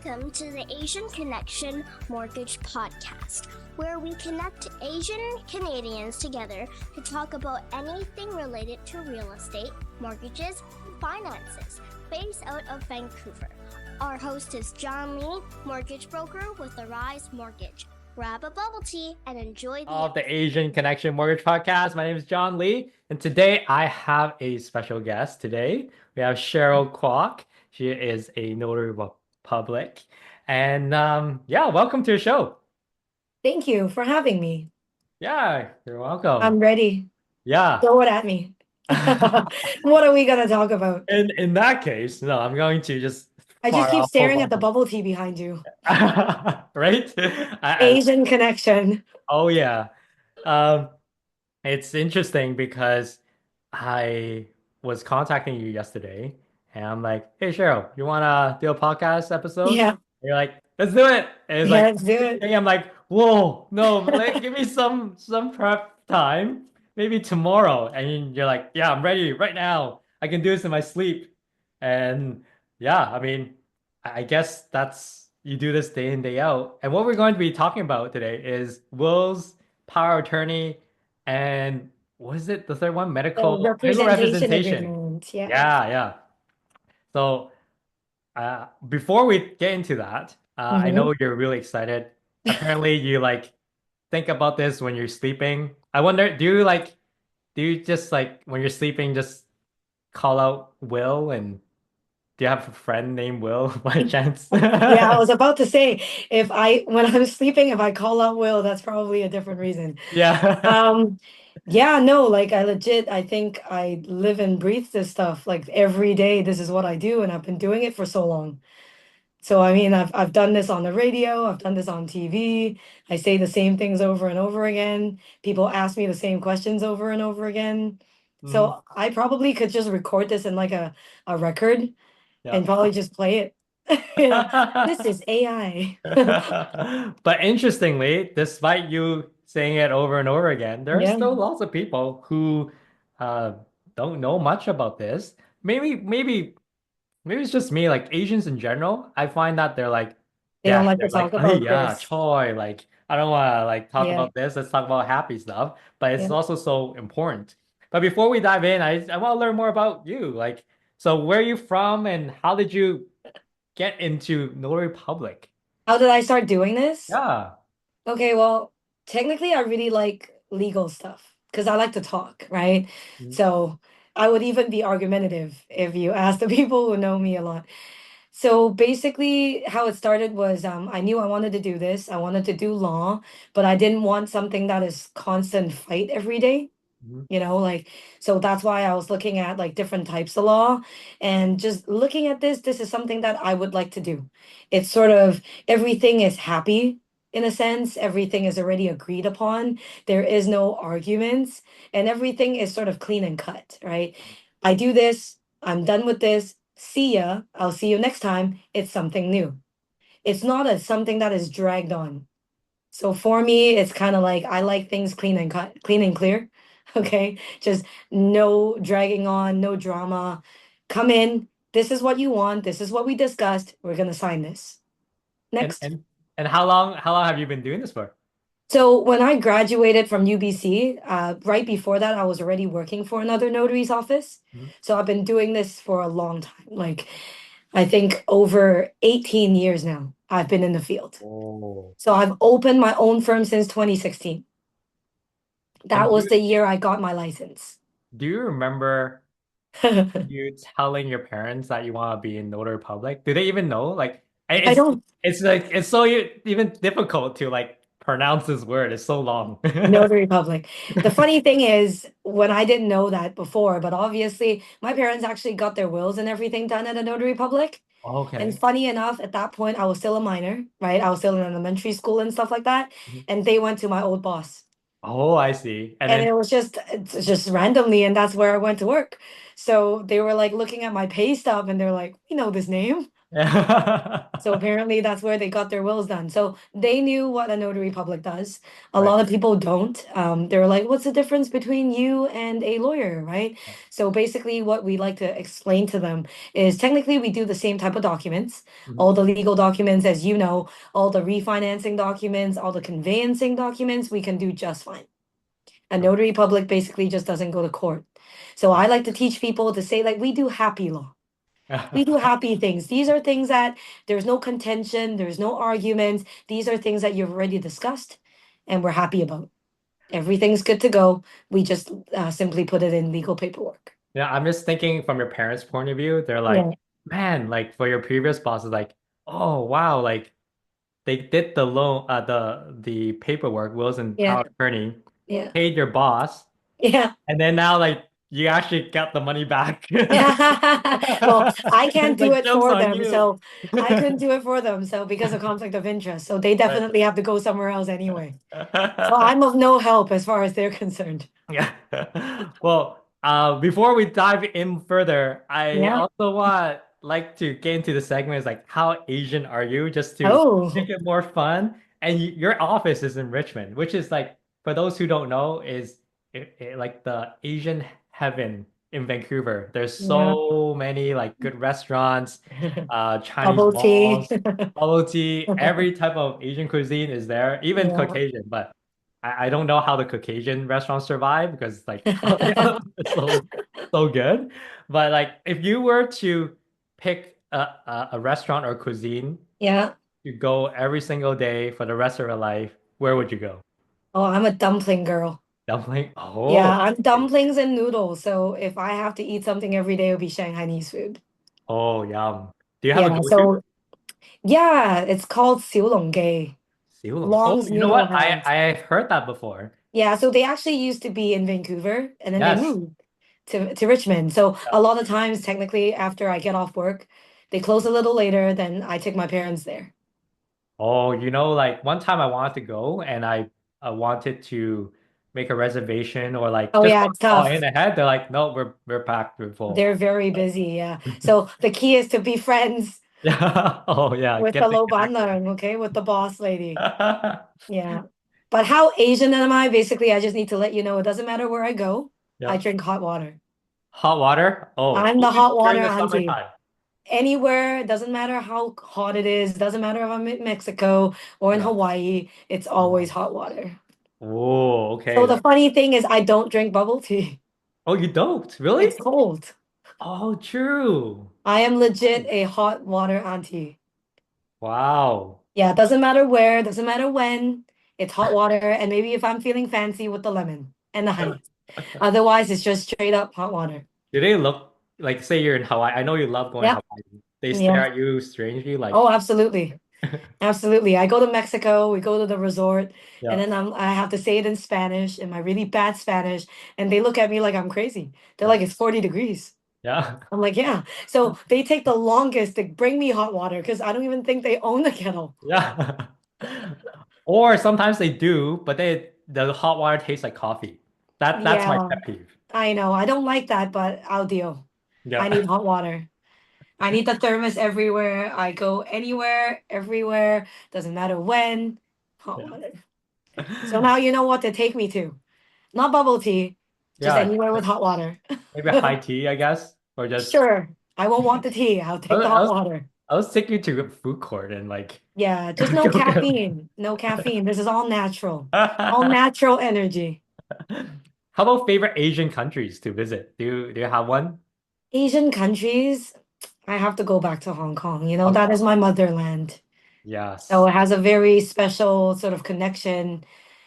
Welcome to the Asian Connection Mortgage Podcast, where we connect Asian Canadians together to talk about anything related to real estate, mortgages, and finances, based out of Vancouver. Our host is John Lee, mortgage broker with Arise Mortgage. Grab a bubble tea and enjoy the Asian Connection Mortgage Podcast. My name is John Lee, and today I have a special guest. Today we have Cheryl Kwok. She is a Notary Public, and welcome to the show. Thank you for having me. Yeah, you're welcome. I'm ready. Yeah. Throw it at me. What are we gonna talk about? In that case, no, I'm going to just. I just keep staring at the bubble tea behind you. Right? Asian Connection. Oh yeah. It's interesting because I was contacting you yesterday and I'm like, hey Cheryl, you wanna do a podcast episode? Yeah. And you're like, let's do it. And it's let's do it. I'm like, whoa, no, give me some prep time. Maybe tomorrow. And you're like, yeah, I'm ready right now. I can do this in my sleep. And yeah, I mean, I guess that's you do this day in, day out. And what we're going to be talking about today is wills, power of attorney, and what is it? The third one? Medical representation. Agreement. Yeah. Yeah. So before we get into that, I know you're really excited. Apparently you think about this when you're sleeping. I wonder, do you just when you're sleeping just call out Will, and do you have a friend named Will by chance? Yeah, I was about to say when I'm sleeping, if I call out Will, that's probably a different reason. Yeah. Yeah, no, I think I live and breathe this stuff. Like every day, this is what I do, and I've been doing it for so long. So I mean, I've done this on the radio, I've done this on TV. I say the same things over and over again. People ask me the same questions over and over again. So I probably could just record this in a record and probably just play it. This is AI. But interestingly, despite you saying it over and over again, there are still lots of people who don't know much about this. Maybe it's just me, Asians in general. I find that they're they don't like to talk about this. Choi, I don't want to talk about this. Let's talk about happy stuff. But it's also so important. But before we dive in, I want to learn more about you. So where are you from and how did you get into Notary Public? How did I start doing this? Yeah. Okay, well, technically I really like legal stuff because I like to talk, right? So I would even be argumentative if you ask the people who know me a lot. So basically how it started was I knew I wanted to do this. I wanted to do law, but I didn't want something that is constant fight every day. So that's why I was looking at different types of law and just looking at this is something that I would like to do. It's sort of everything is happy in a sense, everything is already agreed upon. There is no arguments and everything is sort of clean and cut, right? I do this, I'm done with this. See ya. I'll see you next time. It's something new. It's not something that is dragged on. So for me, it's kind of I like things clean and cut, clean and clear. Okay, just no dragging on, no drama. Come in. This is what you want. This is what we discussed. We're gonna sign this. Next. And how long have you been doing this for? So when I graduated from UBC, right before that, I was already working for another notary's office. So I've been doing this for a long time. I think over 18 years now, I've been in the field. Oh. So I've opened my own firm since 2016. That was the year I got my license. Do you remember you telling your parents that you want to be in Notary Public? Do they even know? I don't. It's so even difficult to pronounce this word. It's so long. Notary Public. The funny thing is, when I didn't know that before, but obviously my parents actually got their wills and everything done at a Notary Public. Okay. And funny enough, at that point, I was still a minor, right? I was still in elementary school and stuff like that. And they went to my old boss. Oh, I see. And it was just randomly, and that's where I went to work. So they were looking at my pay stub, and they're like, "We know this name." So apparently that's where they got their wills done. So they knew what a notary public does. A Right. lot of people don't. They're like, what's the difference between you and a lawyer, right? So basically, what we like to explain to them is technically we do the same type of documents, Mhm. all the legal documents, as you know, all the refinancing documents, all the conveyancing documents, we can do just fine. A notary public basically just doesn't go to court. So I like to teach people to say, like, we do happy law. We do happy things. These are things that there's no contention, there's no arguments. These are things that you've already discussed and we're happy about. Everything's good to go. We just simply put it in legal paperwork. Yeah, I'm just thinking from your parents' point of view, they're like, Yeah, man, like for your previous bosses, like, oh wow, like they did the loan, the paperwork, wills and yeah, power of attorney, yeah, paid your boss, yeah. and then now like you actually got the money back. Well, I can't It's do like it jokes for on them, you. so I couldn't do it for them. So because of conflict of interest, so they Right. definitely have to go somewhere else anyway. So I'm of no help as far as they're concerned. Yeah. Well, before we dive in further, I Yeah. also want like to get into the segment is like how Asian are you, just to Oh, make it more fun. And your office is in Richmond, which is like for those who don't know, is like the Asian heaven in Vancouver. There's yeah. so many like good restaurants, Chinese Bubble tea. malls, bubble tea, every type of Asian cuisine is there, even Yeah. Caucasian, but. I don't know how the Caucasian restaurants survive because like it's so good. But like if you were to pick a restaurant or cuisine Yeah. to go every single day for the rest of your life, where would you go? Oh, I'm a dumpling girl. Dumpling? Yeah, Oh, I'm dumplings and noodles. So if I have to eat something every day, it'll be Shanghainese food. oh, yum. Do you have a Yeah, go-to? so yeah, it's called Xiu Long Gei, Siulung. Oh, Long's you know Noodle what? House. I've heard that before. Yeah, so they actually used to be in Vancouver and then they Yes. moved to Richmond. So Yeah. a lot of times, technically, after I get off work, they close a little later, then I take my parents there. Oh, like one time I wanted to go and I wanted to make a reservation or like Oh just yeah, want it's to call in tough. ahead. They're like, no, we're packed, we're full. They're very busy, yeah. So the key is to be friends Yeah. Oh yeah, with the get the low connection. banlang, okay, with the boss lady. Yeah. But how Asian am I? Basically, I just need to let you know it doesn't matter where I go, I Yeah. drink hot water. Hot water? Oh, I'm the even hot water during the auntie. summertime. Anywhere, doesn't matter how hot it is, doesn't matter if I'm in Mexico or in Yeah. Hawaii, it's always hot water. Oh, So okay. the funny thing is, I don't drink bubble tea. Oh, you don't? Really? It's cold. Oh, true. I am legit a hot water auntie. Wow. Yeah, doesn't matter where, doesn't matter when. It's hot water, and maybe if I'm feeling fancy with the lemon and the honey. Otherwise, it's just straight up hot water. Do they look like say you're in Hawaii? I know you love going to Yep. Hawaii. They stare Yeah. at you strangely, Oh, like absolutely. Absolutely. I go to Mexico, we go to the resort, and yeah, then I have to say it in Spanish, in my really bad Spanish, and they look at me like I'm crazy. They're yeah, like, it's 40 degrees. yeah, I'm like, yeah. So they take the longest to bring me hot water because I don't even think they own the kettle. yeah. Or sometimes they do, but the hot water tastes like coffee. That's my Yeah, pet peeve. I know. I don't like that, but I'll deal. I Yeah. need hot water. I need the thermos everywhere. I go anywhere, everywhere. Doesn't matter when. Hot Yeah. water. So now you know what to take me to. Not bubble tea, just Yeah. anywhere with hot water. Maybe high tea, I guess, or just Sure. I won't want the tea. I'll I take was, the I hot was water. I was taking you to a food court and like Yeah, just no go get caffeine. No caffeine. This is all natural. All natural energy. How about favorite Asian countries to visit? Do you have one? Asian countries, I have to go back to Hong Kong. You know, Hong that Kong. is my motherland. So Yes. it has a very special sort of connection.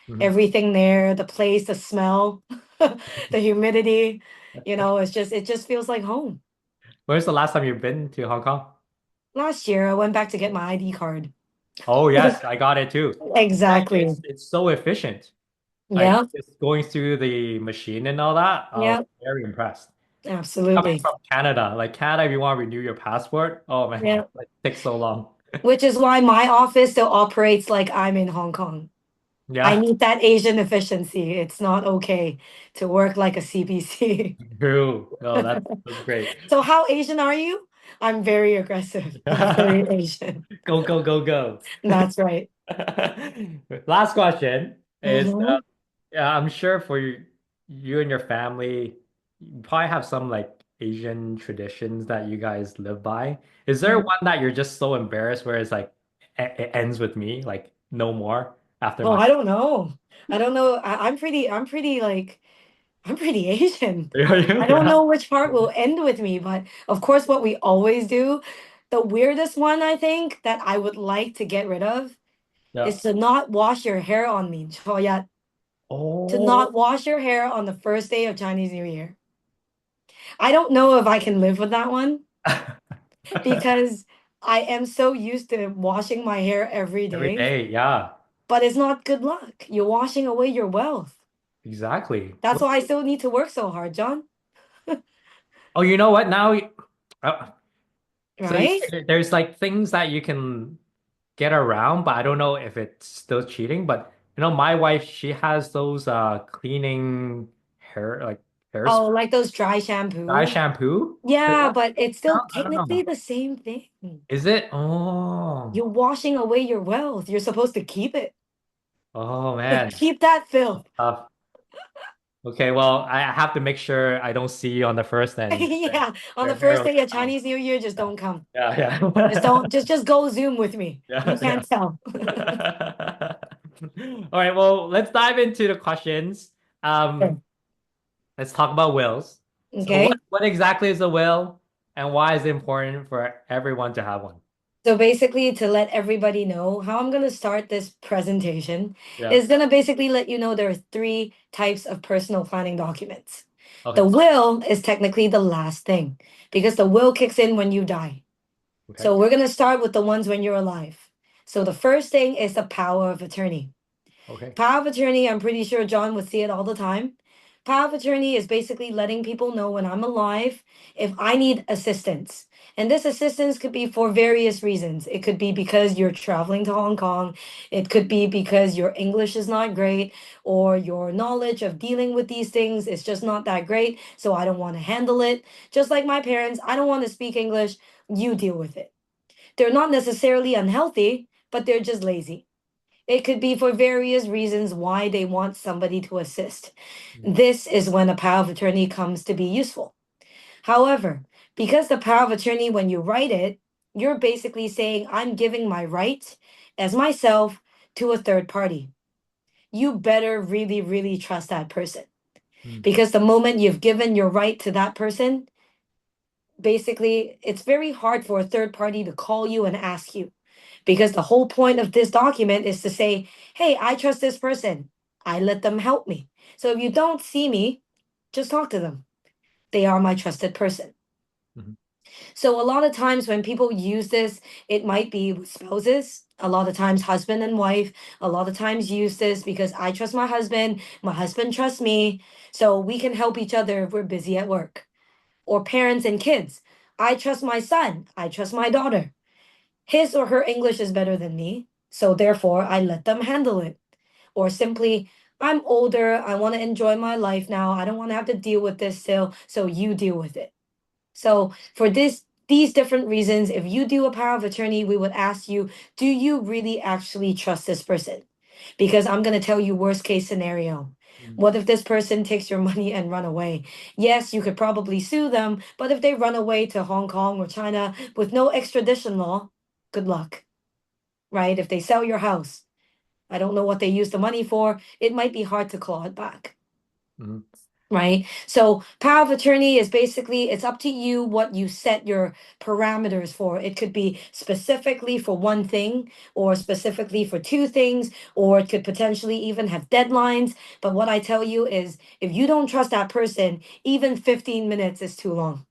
Mhm. Everything there, the place, the smell, the humidity, it just feels like home. When's the last time you've been to Hong Kong? Last year, I went back to get my ID card. Oh yes, I got it too. Man, Exactly. it's so efficient. Like Yeah, just going through the machine and all that. I was yeah, very impressed. Coming absolutely. from Canada, like Canada, if you want to renew your passport, oh man, Yeah. like takes so long. Which is why my office still operates like I'm in Hong Kong. I Yeah, need that Asian efficiency. It's not okay to work like a CBC. true. No, that's great. So how Asian are you? I'm very aggressive. I'm very Asian. Go, go, go, go. That's right. Last question is Hmm. I'm sure for you and your family, you probably have some like Asian traditions that you guys live by. Is there one that you're just so embarrassed where it's like it ends with me, like no more after Oh, my I don't know. I don't know. I'm pretty like, I'm pretty Asian. I don't yeah. know which part will end with me, but of course, what we always do, the weirdest one I think that I would like to get rid of Yeah. is to not wash your hair on me. To Oh. not wash your hair on the first day of Chinese New Year. I don't know if I can live with that one because I am so used to washing my hair every Every day, day, yeah, but it's not good luck. You're washing away your wealth. exactly. That's why I still need to work so hard, John. Oh, you know what? Now, uh, so Right? there's like things that you can get around, but I don't know if it's still cheating. But my wife, she has those cleaning hair like Oh, hairspray like those dry dye shampoo. shampoo. Does Yeah, that but it's still count? I don't technically know. the same thing. Is it? Oh, You're washing away your wealth. You're supposed to keep it. oh man. Keep that filth. Okay, well, I have to make sure I don't see you on the first and Yeah, on the your hair first will day of come. Chinese New Year, just don't come. Yeah, Just yeah. don't just go Zoom with me. You Yeah, can't tell. yeah. All right, well, let's dive into the questions. Sure. Let's talk about wills. So Okay. what exactly is a will and why is it important for everyone to have one? So basically, to let everybody know how I'm going to start this presentation Yeah. is going to basically let you know there are three types of personal planning documents. The Okay. will is technically the last thing because the will kicks in when you die. Okay. So we're going to start with the ones when you're alive. So the first thing is the power of attorney. Okay. Power of attorney, I'm pretty sure John would see it all the time. Power of attorney is basically letting people know when I'm alive if I need assistance. And this assistance could be for various reasons. It could be because you're traveling to Hong Kong. It could be because your English is not great or your knowledge of dealing with these things is just not that great. So I don't want to handle it. Just like my parents, I don't want to speak English. You deal with it. They're not necessarily unhealthy, but they're just lazy. It could be for various reasons why they want somebody to assist. Mm, This is when a power of attorney comes to be useful. However, because the power of attorney, when you write it, you're basically saying, I'm giving my right as myself to a third party. You better really, really trust that person. mm, Because the moment you've given your right to that person, basically, it's very hard for a third party to call you and ask you because the whole point of this document is to say, hey, I trust this person. I let them help me. So if you don't see me, just talk to them. They are my trusted person. mhm, So a lot of times when people use this, it might be with spouses. A lot of times, husband and wife, a lot of times use this because I trust my husband trusts me. So we can help each other if we're busy at work. Or parents and kids. I trust my son. I trust my daughter. His or her English is better than me, so therefore I let them handle it. Or simply, I'm older, I want to enjoy my life now. I don't want to have to deal with this still, so you deal with it. So for these different reasons, if you do a power of attorney, we would ask you, do you really actually trust this person? Because I'm going to tell you worst case scenario. mm, What if this person takes your money and run away? Yes, you could probably sue them, but if they run away to Hong Kong or China with no extradition law, good luck, right? If they sell your house, I don't know what they use the money for. It might be hard to claw it back, mhm, right? So power of attorney is basically it's up to you what you set your parameters for. It could be specifically for one thing or specifically for two things, or it could potentially even have deadlines. But what I tell you is if you don't trust that person, even 15 minutes is too long.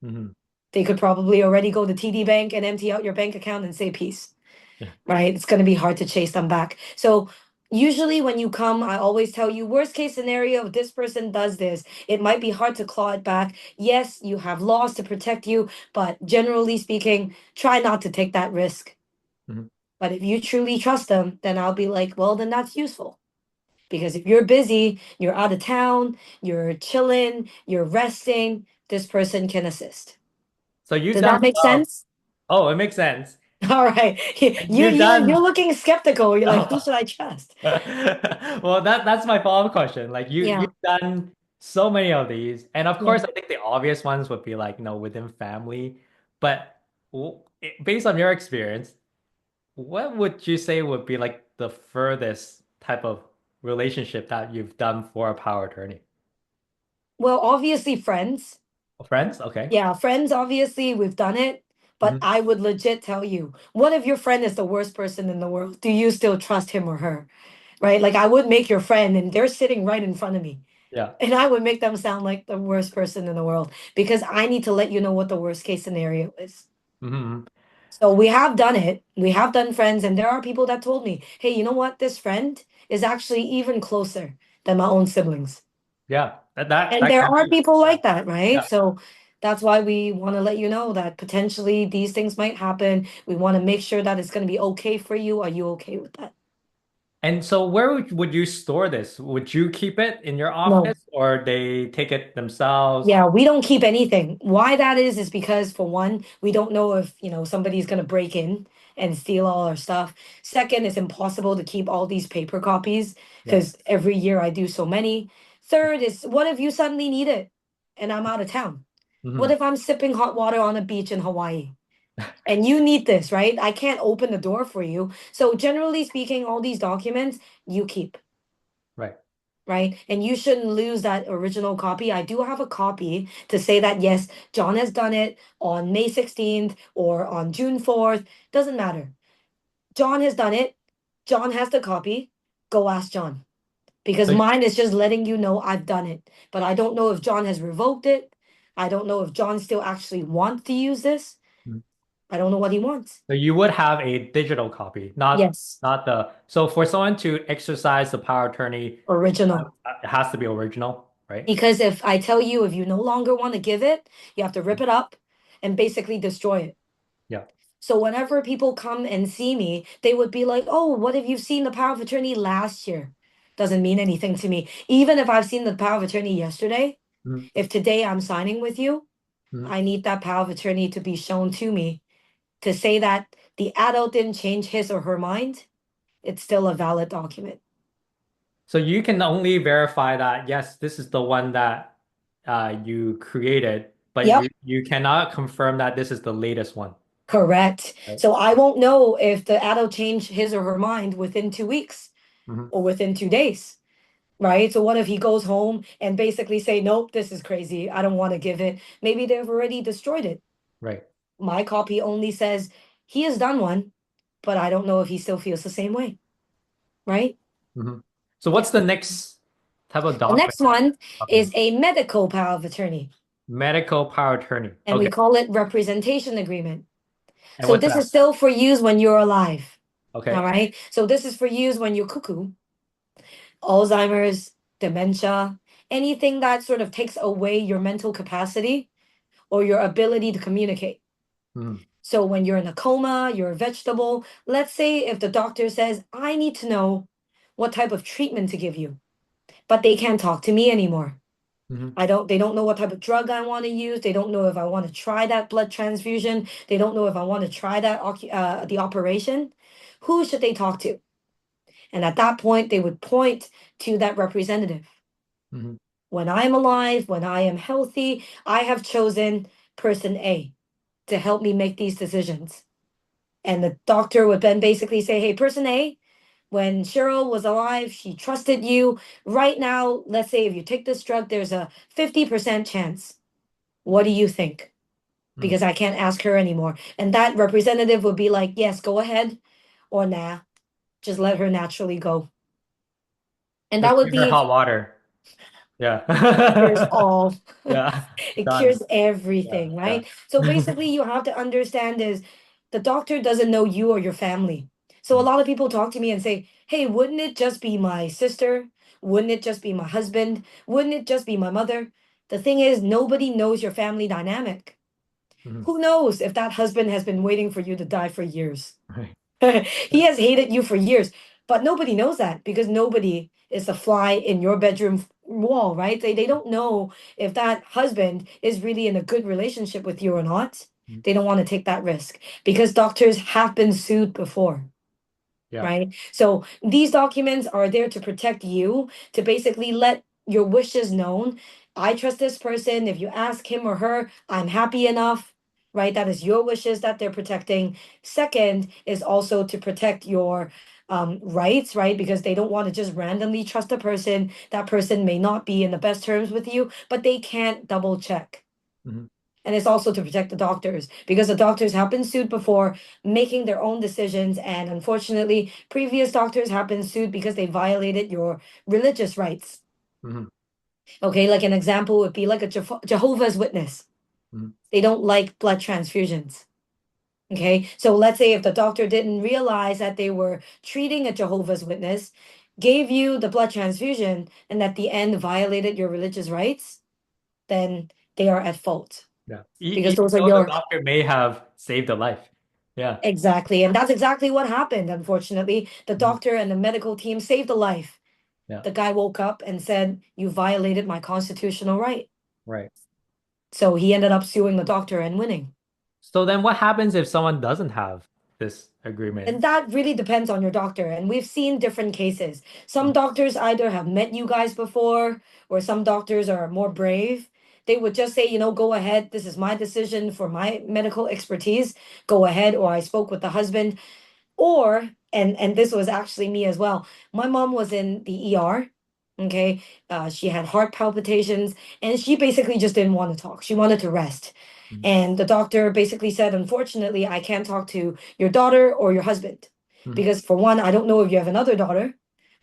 mhm. They could probably already go to TD Bank and empty out your bank account and say peace, Yeah. right? It's going to be hard to chase them back. So usually when you come, I always tell you worst case scenario, if this person does this, it might be hard to claw it back. Yes, you have laws to protect you, but generally speaking, try not to take that risk. Mhm, But if you truly trust them, then I'll be like, well, then that's useful. Because if you're busy, you're out of town, you're chilling, you're resting, this person can assist. So you've Does done that make 12. sense? Oh, it makes sense. All right. And You you've you're done looking skeptical. You're like, who should I trust? well, that's my follow-up question. Like Yeah. you've done so many of these, and of Yeah. course, I think the obvious ones would be like, within family. But based on your experience, what would you say would be like the furthest type of relationship that you've done for a power attorney? Well, obviously friends. Friends? Okay. Yeah, friends, obviously, we've done it. But Mhm. I would legit tell you, what if your friend is the worst person in the world? Do you still trust him or her? Right? Like I would make your friend and they're sitting right in front of me. Yeah. And I would make them sound like the worst person in the world because I need to let you know what the worst case scenario is. Hmm. So we have done it. We have done friends, and there are people that told me, hey, you know what? This friend is actually even closer than my own siblings. Yeah. And That there can are be. people Yeah. like that, right? Yeah. So that's why we want to let you know that potentially these things might happen. We want to make sure that it's going to be okay for you. Are you okay with that? And so where would you store this? Would you keep it in your No. office or they take it themselves? Yeah, we don't keep anything. Why that is because for one, we don't know if, somebody's going to break in and steal all our stuff. Second, it's impossible to keep all these paper copies Yeah. because every year I do so many. Third is what if you suddenly need it and I'm out of town? What Hmm. if I'm sipping hot water on a beach in Hawaii and you need this, right? I can't open the door for you. So generally speaking, all these documents you keep, Right. right? And you shouldn't lose that original copy. I do have a copy to say that, yes, John has done it on May 16th or on June 4th. Doesn't matter. John has done it. John has the copy. Go ask John. Because So mine is just letting you know I've done it. But I don't know if John has revoked it. I don't know if John still actually wants to use this. I don't know what he wants. so you would have a digital copy, Yes, not the. So for someone to exercise the power of attorney, original. it has to be original, right? Because if I tell you if you no longer want to give it, you have to rip it up and basically destroy it. Yeah. So whenever people come and see me, they would be like, "Oh, what if you've seen the power of attorney last year?" Doesn't mean anything to me. Even if I've seen the power of attorney yesterday, Mhm. if today I'm signing with you, Mhm. I need that power of attorney to be shown to me to say that the adult didn't change his or her mind. It's still a valid document. So you can only verify that, yes, this is the one that you created, but Yep. you cannot confirm that this is the latest one, Correct. right? So I won't know if the adult changed his or her mind within 2 weeks Hmm. or within 2 days, right? So what if he goes home and basically say, nope, this is crazy. I don't want to give it. Maybe they've already destroyed it. Right. My copy only says he has done one, but I don't know if he still feels the same way, right? Hmm. So Yeah. what's the next type of The document next one we're talking is about? a medical power of attorney, Medical power attorney. and we Okay. call it representation agreement. And So what's this that? is still for use when you're alive. All Okay. right. So this is for use when you're cuckoo, Alzheimer's, dementia, anything that sort of takes away your mental capacity or your ability to communicate. Mhm. So when you're in a coma, you're a vegetable. Let's say if the doctor says, I need to know what type of treatment to give you, but they can't talk to me anymore. Mhm. They don't know what type of drug I want to use. They don't know if I want to try that blood transfusion. They don't know if I want to try the operation. Who should they talk to? And at that point, they would point to that representative. Mhm. When I'm alive, when I am healthy, I have chosen person A to help me make these decisions. And the doctor would then basically say, hey, person A, when Cheryl was alive, she trusted you. Right now, let's say if you take this drug, there's a 50% chance. What do you think? Mhm. Because I can't ask her anymore. And that representative would be like, yes, go ahead, or nah, just let her naturally go. And that Just would give her be hot water. Yeah. cures all. Yeah. It Done. cures Yeah. everything, Yeah. right? So basically, you have to understand is the doctor doesn't know you or your family. So a Mhm. lot of people talk to me and say, "Hey, wouldn't it just be my sister? Wouldn't it just be my husband? Wouldn't it just be my mother?" The thing is, nobody knows your family dynamic. Mhm. Who knows if that husband has been waiting for you to die for years? Right. He has hated you for years, but nobody knows that because nobody is a fly in your bedroom wall, right? They don't know if that husband is really in a good relationship with you or not. They don't want to take that risk because doctors have been sued before. Yeah. Right? So these documents are there to protect you, to basically let your wishes known. I trust this person. If you ask him or her, I'm happy enough, right? That is your wishes that they're protecting. Second is also to protect your rights, right? Because they don't want to just randomly trust a person. That person may not be in the best terms with you, but they can't double check. Mhm. And it's also to protect the doctors because the doctors have been sued before making their own decisions. And unfortunately, previous doctors have been sued because they violated your religious rights. Mhm. Okay, like an example would be like a Jehovah's Witness. Mhm. They don't like blood transfusions. Okay, so let's say if the doctor didn't realize that they were treating a Jehovah's Witness, gave you the blood transfusion, and at the end violated your religious rights, then they are at fault Yeah. because Even those are though the your doctor may have saved a life. Yeah. exactly. And that's exactly what happened. Unfortunately, the Mhm. doctor and the medical team saved a life. Yeah. The guy woke up and said, "You violated my constitutional right." Right. So he ended up suing the doctor and winning. So then what happens if someone doesn't have this agreement? And that really depends on your doctor. And we've seen different cases. Some Mhm. doctors either have met you guys before, or some doctors are more brave. They would just say, go ahead. This is my decision for my medical expertise. Go ahead. Or I spoke with the husband. Or and this was actually me as well. My mom was in the ER. Okay, she had heart palpitations, and she basically just didn't want to talk. She wanted to rest, Mhm. and the doctor basically said, "Unfortunately, I can't talk to your daughter or your husband Mhm. because, for one, I don't know if you have another daughter.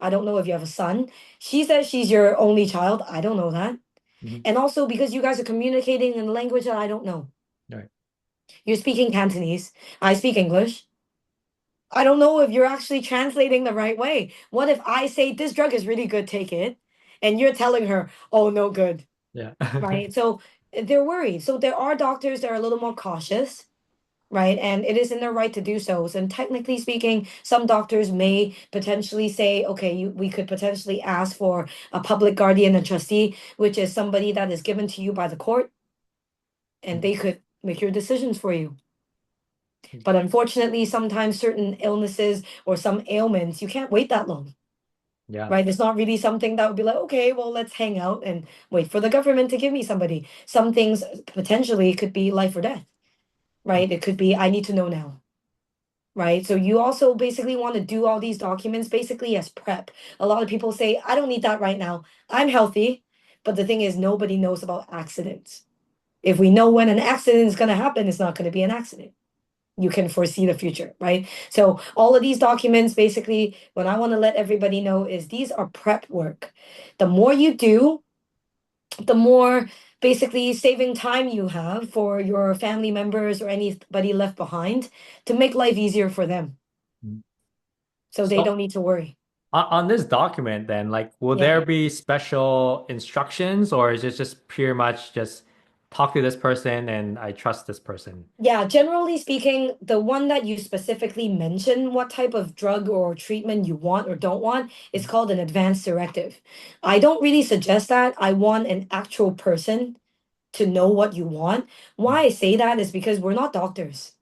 I don't know if you have a son." She says she's your only child. I don't know that, Mhm. and also because you guys are communicating in a language that I don't know. Right. You're speaking Cantonese. I speak English. I don't know if you're actually translating the right way. What if I say this drug is really good, take it, and you're telling her, oh, no good, Yeah. right? So they're worried. So there are doctors that are a little more cautious, right? And it is in their right to do so. So, and technically speaking, some doctors may potentially say, okay, we could potentially ask for a public guardian and trustee, which is somebody that is given to you by the court, and they could make your decisions for you. But unfortunately, sometimes certain illnesses or some ailments, you can't wait that long, Yeah. right? It's not really something that would be like, okay, well, let's hang out and wait for the government to give me somebody. Some things potentially could be life or death, right? It could be, I need to know now, right? So you also basically want to do all these documents basically as prep. A lot of people say, I don't need that right now. I'm healthy. But the thing is, nobody knows about accidents. If we know when an accident is going to happen, it's not going to be an accident. You can foresee the future, right? So all of these documents, basically, what I want to let everybody know is these are prep work. The more you do, the more basically saving time you have for your family members or anybody left behind to make life easier for them. Mhm. So they So don't need to worry. on this document, then, like, will Yeah. there be special instructions, or is it just pretty much just talk to this person and I trust this person? Yeah, generally speaking, the one that you specifically mention what type of drug or treatment you want or don't want is called an advance directive. I don't really suggest that. I want an actual person to know what you want. Why I say that is because we're not doctors,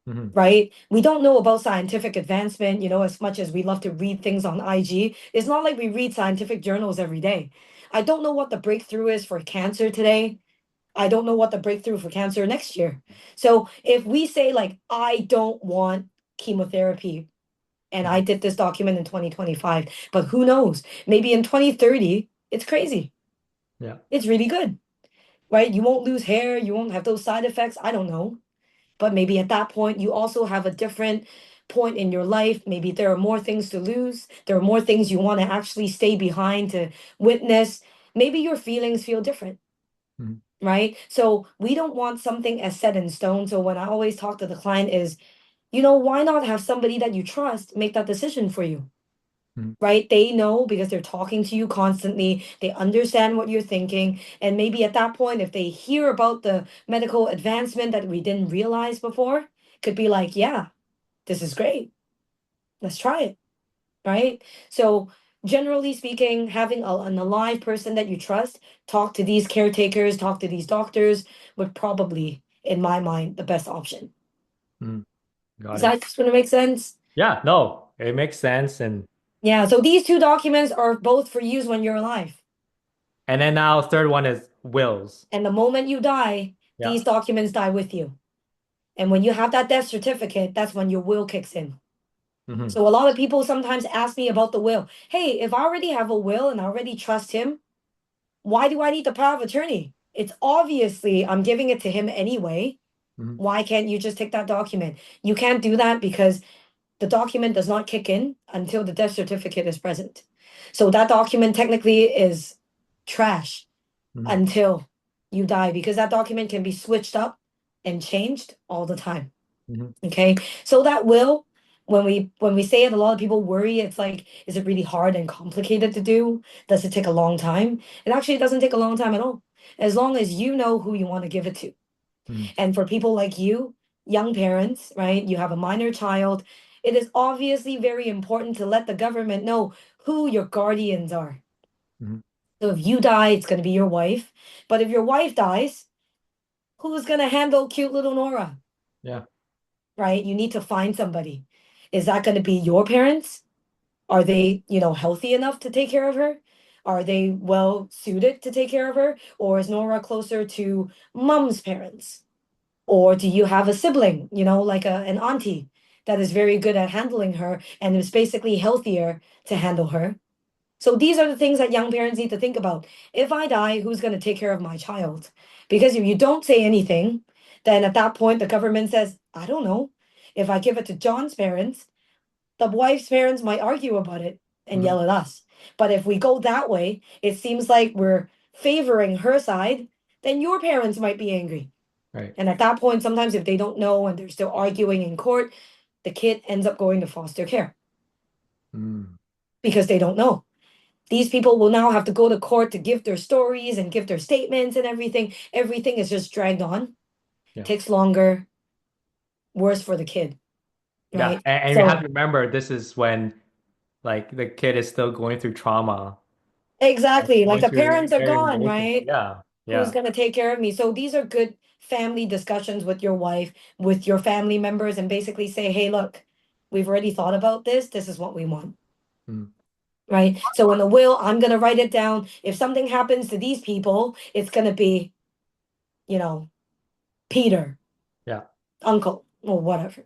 Mhm. right? We don't know about scientific advancement, as much as we love to read things on IG. It's not like we read scientific journals every day. I don't know what the breakthrough is for cancer today. I don't know what the breakthrough for cancer next year. So if we say like I don't want chemotherapy and I did this document in 2025, but who knows? Maybe in 2030 it's crazy. Yeah. It's really good, right? You won't lose hair, you won't have those side effects. I don't know. But maybe at that point you also have a different point in your life. Maybe there are more things to lose. There are more things you want to actually stay behind to witness. Maybe your feelings feel different, Mhm. right? So we don't want something as set in stone. So when I always talk to the client is, why not have somebody that you trust make that decision for you? Mhm. Right? They know because they're talking to you constantly. They understand what you're thinking. And maybe at that point, if they hear about the medical advancement that we didn't realize before, could be like, yeah, this is great. Let's try it. Right? So generally speaking, having an alive person that you trust, talk to these caretakers, talk to these doctors would probably in my mind, the best option. Got Does it. that sort of make sense? Yeah, no, it makes sense. And Yeah, so these two documents are both for use when you're alive. then now third one is wills. And the moment you die, Yeah. these documents die with you. And when you have that death certificate, that's when your will kicks in. Mhm. So a lot of people sometimes ask me about the will. Hey, if I already have a will and I already trust him, why do I need the power of attorney? It's obviously I'm giving it to him anyway. Mhm. Why can't you just take that document? You can't do that because the document does not kick in until the death certificate is present. So that document technically is trash Mhm. until you die because that document can be switched up and changed all the time. Mhm. Okay. So that will, when we say it, a lot of people worry it's like, is it really hard and complicated to do? Does it take a long time? It actually doesn't take a long time at all. As long as you know who you want to give it to. Mhm. And for people like you, young parents, right? You have a minor child. It is obviously very important to let the government know who your guardians are. Mhm. So if you die, it's going to be your wife. But if your wife dies, who's going to handle cute little Nora? Yeah. Right? You need to find somebody. Is that going to be your parents? Are they, healthy enough to take care of her? Are they well suited to take care of her? Or is Nora closer to mom's parents? Or do you have a sibling, like an auntie that is very good at handling her and is basically healthier to handle her? So these are the things that young parents need to think about. If I die, who's going to take care of my child? Because if you don't say anything, then at that point, the government says, I don't know. If I give it to John's parents, the wife's parents might argue about it and Mhm. yell at us. But if we go that way, it seems like we're favoring her side, then your parents might be angry. Right. And at that point, sometimes if they don't know and they're still arguing in court, the kid ends up going to foster care Mm. because they don't know. These people will now have to go to court to give their stories and give their statements and everything. Everything is just dragged on, Yeah. takes longer, worse for the kid, Yeah. right? And you have So to remember this is when like the kid is still going through trauma and exactly, like going the through parents are very gone, emotional. right? Yeah. Who's Yeah. going to take care of me? So these are good family discussions with your wife, with your family members, and basically say, hey, look, we've already thought about this. This is what we want. Mm. Right? So in the will, I'm going to write it down. If something happens to these people, it's going to be, you know, Peter, Yeah. uncle, or whatever.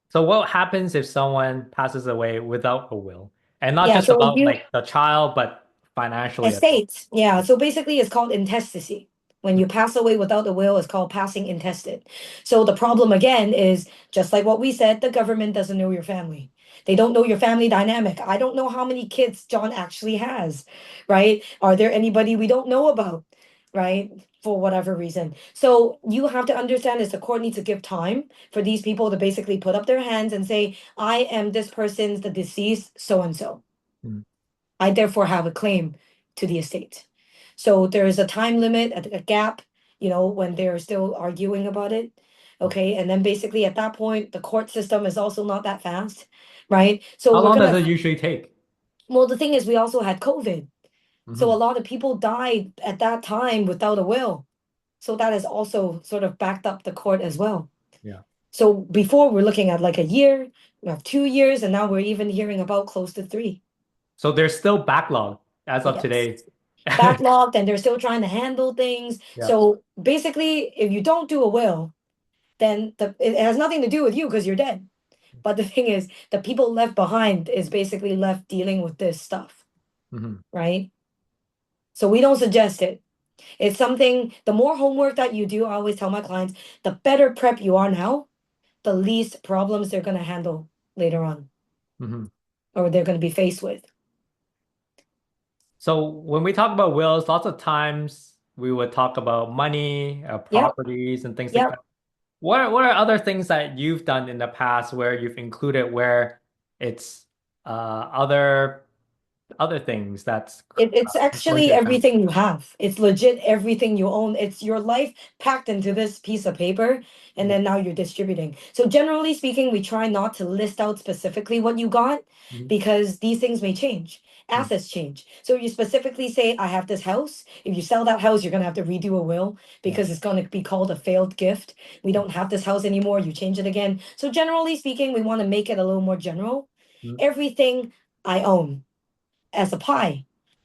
So what happens if someone passes away without a will? And not Yeah. just So if about you like the child, but financially as well. estates, yeah. So basically, it's called intestacy. When you pass away without a will, it's called passing intestate. So the problem again is just like what we said, the government doesn't know your family. They don't know your family dynamic. I don't know how many kids John actually has, right? Are there anybody we don't know about, right? For whatever reason. So you have to understand is the court needs to give time for these people to basically put up their hands and say, I am this person's the deceased so and so. Mm. I therefore have a claim to the estate. So there is a time limit, a gap, when they're still arguing about it. Okay. And then basically at that point, the court system is also not that fast, right? So How we're long going does to, it usually take? well, the thing is, we also had COVID. So a Hmm. lot of people died at that time without a will. So that has also sort of backed up the court as well. Yeah. So before we're looking at like a year, we have 2 years, and now we're even hearing about close to 3. So there's still backlog as of Yes. today. Backlogged and they're still trying to handle things. Yeah. So basically, if you don't do a will, then it has nothing to do with you because you're dead. But the thing is, the people left behind is basically left dealing with this stuff, Hmm. right? So we don't suggest it. It's something, the more homework that you do, I always tell my clients, the better prep you are now, the least problems they're going to handle later on Hmm. or they're going to be faced with. So when we talk about wills, lots of times we would talk about money, Yep. properties, and things like Yep. that. What are other things that you've done in the past where you've included where it's other other things that's It's going actually to affect? everything you have. It's legit everything you own. It's your life packed into this piece of paper, and then now you're distributing. So generally speaking, we try not to list out specifically what you got Mhm. because these things may change. Mhm. Assets change. So you specifically say, I have this house. If you sell that house, you're gonna have to redo a will Yeah. because it's gonna be called a failed gift. We don't have this house anymore. You change it again. So generally speaking, we want to make it a little more general. Mhm. Everything I own as a pie,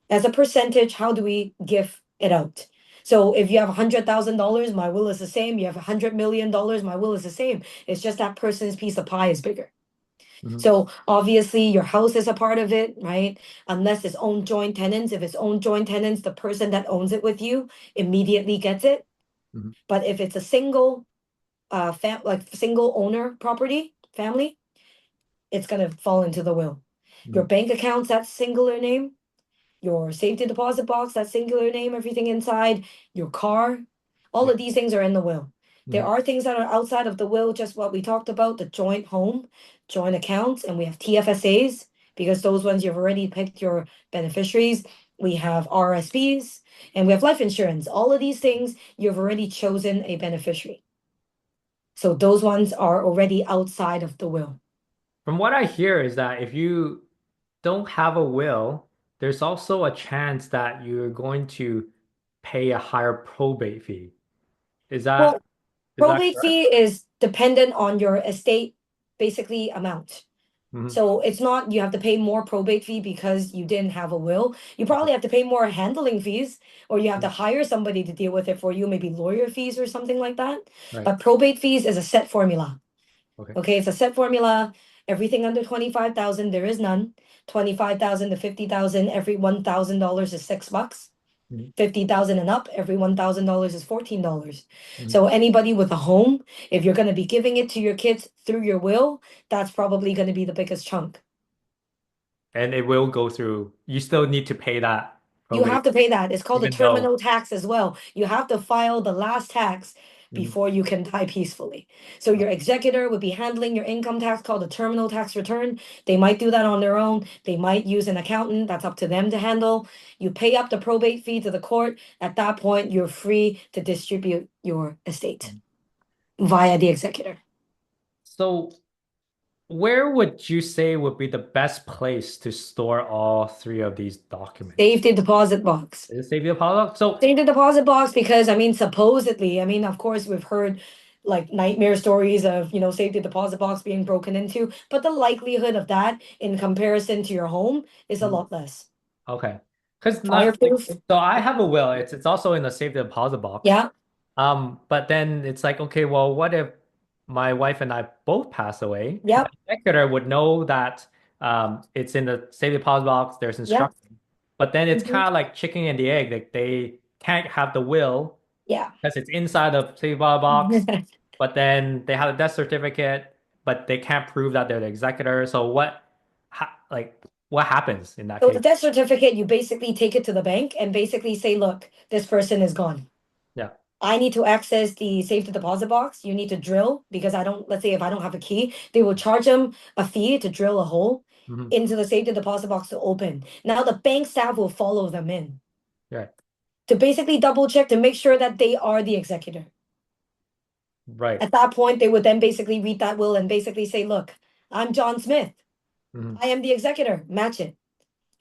as a percentage. How do we give it out? So if you have $100,000, my will is the same. You have $100 million, my will is the same. It's just that person's piece of pie is bigger. Mhm. So obviously your house is a part of it, right? Unless it's own joint tenants. If it's own joint tenants, the person that owns it with you immediately gets it. Mhm. But if it's a single like single owner property family, it's gonna fall into the will. Your Mhm. bank accounts, that's singular name. Your safety deposit box, that singular name, everything inside, your car, all Yeah. of these things are in the will. There Mhm. are things that are outside of the will, just what we talked about, the joint home, joint accounts, and we have TFSAs because those ones you've already picked your beneficiaries. We have RSPs and we have life insurance. All of these things you've already chosen a beneficiary. So those ones are already outside of the will. From what I hear is that if you don't have a will, there's also a chance that you're going to pay a higher probate fee. Is Well, that is that probate correct? fee is dependent on your estate basically amount. Hmm. So it's not you have to pay more probate fee because you didn't have a will. You Okay. probably have to pay more handling fees, or you have to Mhm. hire somebody to deal with it for you, maybe lawyer fees or something like that. Right. But probate fees is a set formula. Okay. Okay, it's a set formula. Everything under 25,000, there is none. 25,000 to 50,000, every $1,000 is $6. Mhm. 50,000 and up, every $1,000 is $14. Mhm. So anybody with a home, if you're going to be giving it to your kids through your will, that's probably going to be the biggest chunk. And it will go through. You still need to pay that You probate, have to pay that. It's called a even though. terminal tax as well. You have to file the last tax Mhm. before you can die peacefully. So your executor would be handling your income tax called a terminal tax return. They might do that on their own. They might use an accountant. That's up to them to handle. You pay up the probate fee to the court. At that point, you're free to distribute your estate via the executor. So where would you say would be the best place to store all three of these documents? Safety deposit box. Is it Save the Apollo? So, Safety deposit box because I mean supposedly, I mean of course we've heard like nightmare stories of, safety deposit box being broken into, but the likelihood of that in comparison to your home is a mhm. lot less. Okay. Because not like Fireproof? so I have a will. It's also in the Save the Deposit box. Yeah, But then it's like, okay, well, what if my wife and I both pass away? The yep, executor would know that it's in the Save the Deposit box, there's yep, instructions. But then it's mhm, kind of like chicken and the egg. Like they can't have the will yeah. because it's inside the Save the Deposit box, but then they have a death certificate, but they can't prove that they're the executor. So what happens in that So the case? death certificate, you basically take it to the bank and basically say, look, this person is gone. Yeah. I need to access the safe to deposit box. You need to drill because I don't, let's say if I don't have a key, they will charge them a fee to drill a hole Hmm. into the safe to deposit box to open. Now the bank staff will follow them in Right. to basically double check to make sure that they are the executor. Right. At that point, they would then basically read that will and basically say, look, I'm John Smith. Hmm. I am the executor. Match it.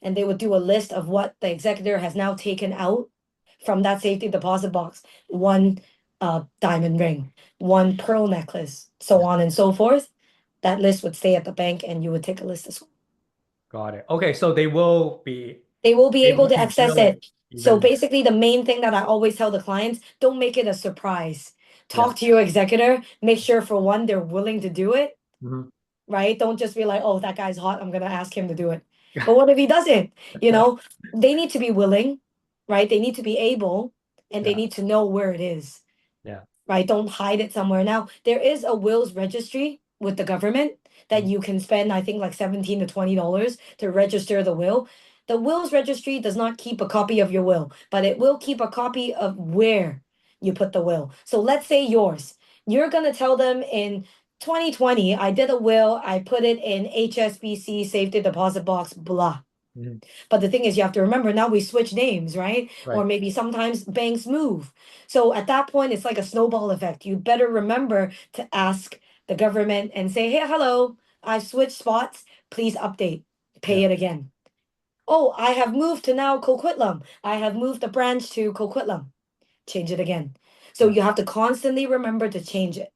And they would do a list of what the executor has now taken out from that safety deposit box. One diamond ring, one pearl necklace, so Yeah. on and so forth. That list would stay at the bank and you would take a list as well. Got it. Okay, so they will be They will be able able to to access drill it it. So even. basically, the main thing that I always tell the clients, don't make it a surprise. Yeah. Talk to your executor. Make sure, for one, they're willing to do it, Hmm. right? Don't just be like, oh, that guy's hot. I'm going to ask him to do it. But what if he doesn't? You know, they need to be willing, right? They need to be able, and they Yeah. need to know where it is, Yeah. right? Don't hide it somewhere. Now, there is a wills registry with the government that Mhm. you can spend, I think, like $17 to $20 to register the will. The wills registry does not keep a copy of your will, but it will keep a copy of where you put the will. So let's say yours. You're going to tell them in 2020, I did a will, I put it in HSBC safety deposit box, blah. Mhm. But the thing is, you have to remember now we switch names, right? Or Right. maybe sometimes banks move. So at that point, it's like a snowball effect. You better remember to ask the government and say, hey, hello, I switched spots. Please update, pay Yeah. it again. Oh, I have moved to now Coquitlam. I have moved the branch to Coquitlam. Change it again. So Yeah. you have to constantly remember to change it.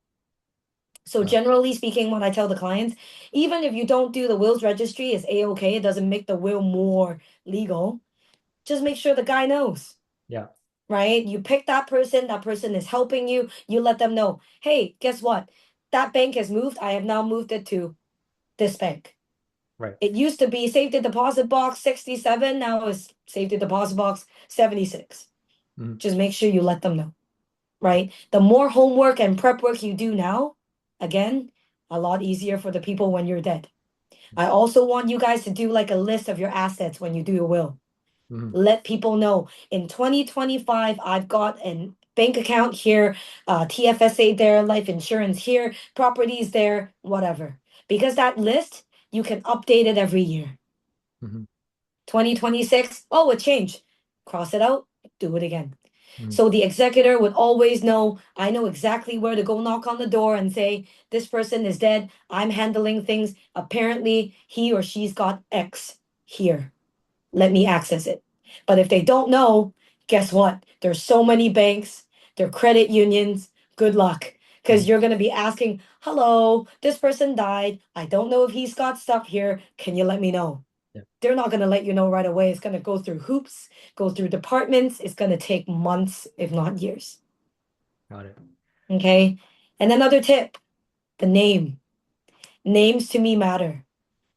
So Got it. generally speaking, what I tell the clients, even if you don't do the wills registry, is a-okay. It doesn't make the will more legal. Just make sure the guy knows, Yeah. right? You pick that person is helping you, you let them know, hey, guess what? That bank has moved. I have now moved it to this bank. Right. It used to be safety deposit box 67, now it's safety deposit box 76. Mhm. Just make sure you let them know, right? The more homework and prep work you do now, again, a lot easier for the people when you're dead. I also want you guys to do like a list of your assets when you do your will. Mhm. Let people know in 2025, I've got a bank account here, TFSA there, life insurance here, properties there, whatever. Because that list, you can update it every year. Mhm. 2026, oh, it changed. Cross it out, do it again. Mhm. So the executor would always know, I know exactly where to go knock on the door and say, this person is dead. I'm handling things. Apparently, he or she's got X here. Let me access it. But if they don't know, guess what? There's so many banks, they're credit unions. Good luck. Because Mhm. you're going to be asking, hello, this person died. I don't know if he's got stuff here. Can you let me know? Yeah. They're not going to let you know right away. It's going to go through hoops, go through departments. It's going to take months, if not years. Got it. Okay. And another tip, the name. Names to me matter.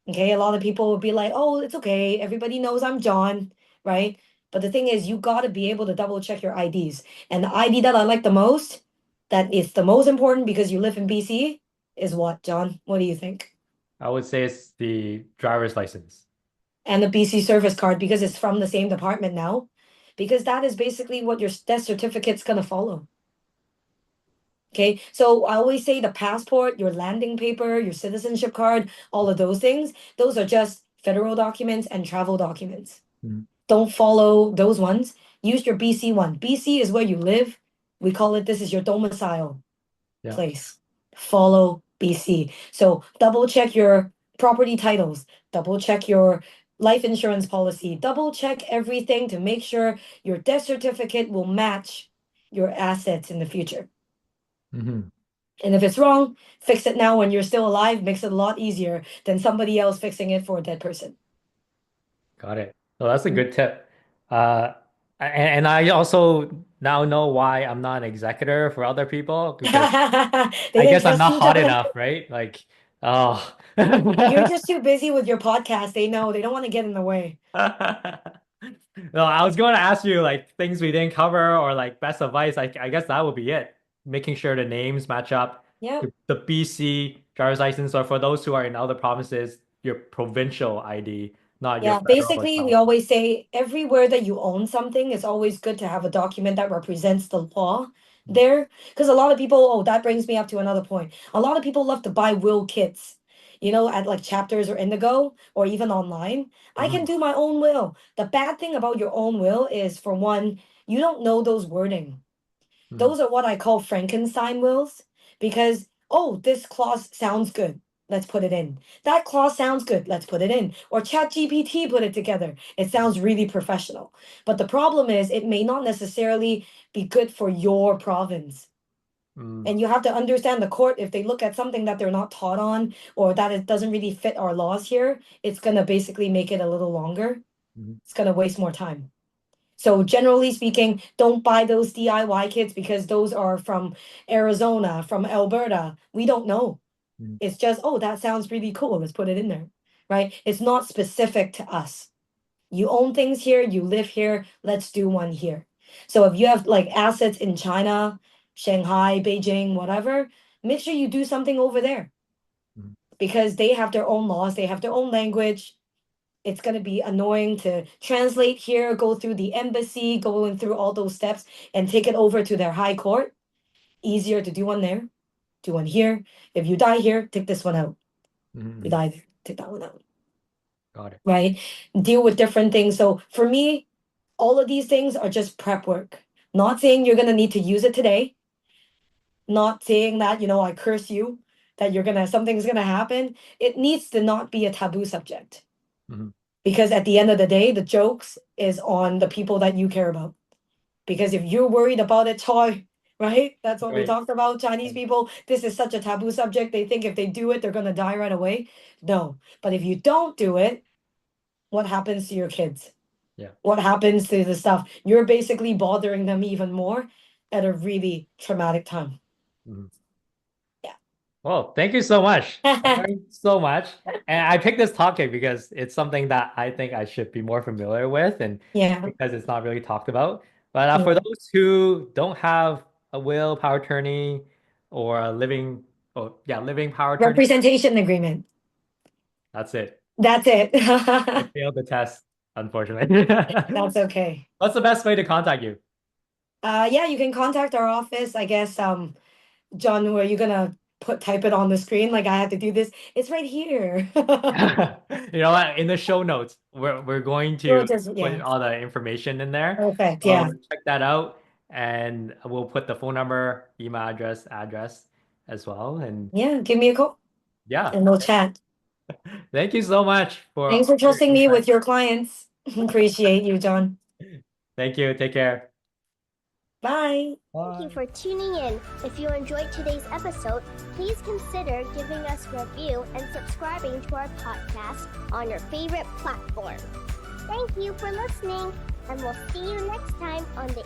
Okay. A lot of people will be like, oh, it's okay. Everybody knows I'm John, right? But the thing is, you got to be able to double check your IDs. And the ID that I like the most, that is the most important because you live in BC, is what, John? What do you think? I would say it's the driver's license. And the BC service card because it's from the same department now. Because that is basically what your death certificate's going to follow. Okay, so I always say the passport, your landing paper, your citizenship card, all of those things, those are just federal documents and travel documents. Mhm. Don't follow those ones. Use your BC one. BC is where you live. We call it this is your domicile Yeah. place. Follow BC. So double check your property titles, double check your life insurance policy, double check everything to make sure your death certificate will match your assets in the future. Mhm. And if it's wrong, fix it now when you're still alive, makes it a lot easier than somebody else fixing it for a dead person. Got it. So that's a good tip. And I also now know why I'm not an executor for other people because They I didn't guess I'm trust not you, hot John. enough, right? Like, oh. You're just too busy with your podcast. They know they don't want to get in the way. No, I was going to ask you like things we didn't cover or like best advice. I guess that would be it. Making sure the names match up. Yeah. The BC driver's license, or for those who are in other provinces, your provincial ID, not your Yeah, federal or basically, we California. always say everywhere that you own something, it's always good to have a document that represents the law there. Because a lot of people, oh, that brings me up to another point. A lot of people love to buy will kits, at like Chapters or Indigo or even online. I can Mhm. do my own will. The bad thing about your own will is, for one, you don't know those wording. Mhm. Those are what I call Frankenstein wills because, oh, this clause sounds good. Let's put it in. That clause sounds good. Let's put it in. Or ChatGPT put it together. It sounds really professional. But the problem is, it may not necessarily be good for your province. Mm. And you have to understand the court, if they look at something that they're not taught on or that it doesn't really fit our laws here, it's going to basically make it a little longer. Mhm. It's going to waste more time. So generally speaking, don't buy those DIY kits because those are from Arizona, from Alberta. We don't know. Mhm. It's just, oh, that sounds really cool. Let's put it in there, right? It's not specific to us. You own things here, you live here, let's do one here. So if you have like assets in China, Shanghai, Beijing, whatever, make sure you do something over there Mhm. because they have their own laws, they have their own language. It's going to be annoying to translate here, go through the embassy, going through all those steps and take it over to their high court. Easier to do one there, do one here. If you die here, take this one out. You Mhm. die there, take that one out. Got it. right? Deal with different things. So for me, all of these things are just prep work. Not saying you're gonna need to use it today. Not saying that, I curse you, that something's gonna happen. It needs to not be a taboo subject. Mhm. Because at the end of the day, the jokes is on the people that you care about. Because if you're worried about it, Choi, right? That's what we Right. talked about. Chinese people, this is such a taboo subject. They think if they do it, they're gonna die right away. No. But if you don't do it, what happens to your kids? Yeah. What happens to the stuff? You're basically bothering them even more at a really traumatic time. Mhm. Yeah. Well, thank you so much. I learned so much. And I picked this topic because it's something that I think I should be more familiar with and Yeah. because it's not really talked about. But for Yeah. those who don't have a will, power of attorney, or a living power of attorney, Representation agreement. that's it. That's it. I failed the test, unfortunately. That's okay. What's the best way to contact you? Yeah, you can contact our office. I guess, John, were you gonna type it on the screen like I had to do this? It's right here. You know what? In the show notes, we're going We'll to just, put yeah. all the information in there. Perfect. So Yeah. check that out, and we'll put the phone number, email address, as well. And Yeah. Give me a call yeah, and we'll chat. thank you so much for Thanks for all your trusting me with insight. your clients. Appreciate you, John. Thank you. Take care. Bye. Thank you Bye. for tuning in. If you enjoyed today's episode, please consider giving us a review and subscribing to our podcast on your favorite platform. Thank you for listening, and we'll see you next time on the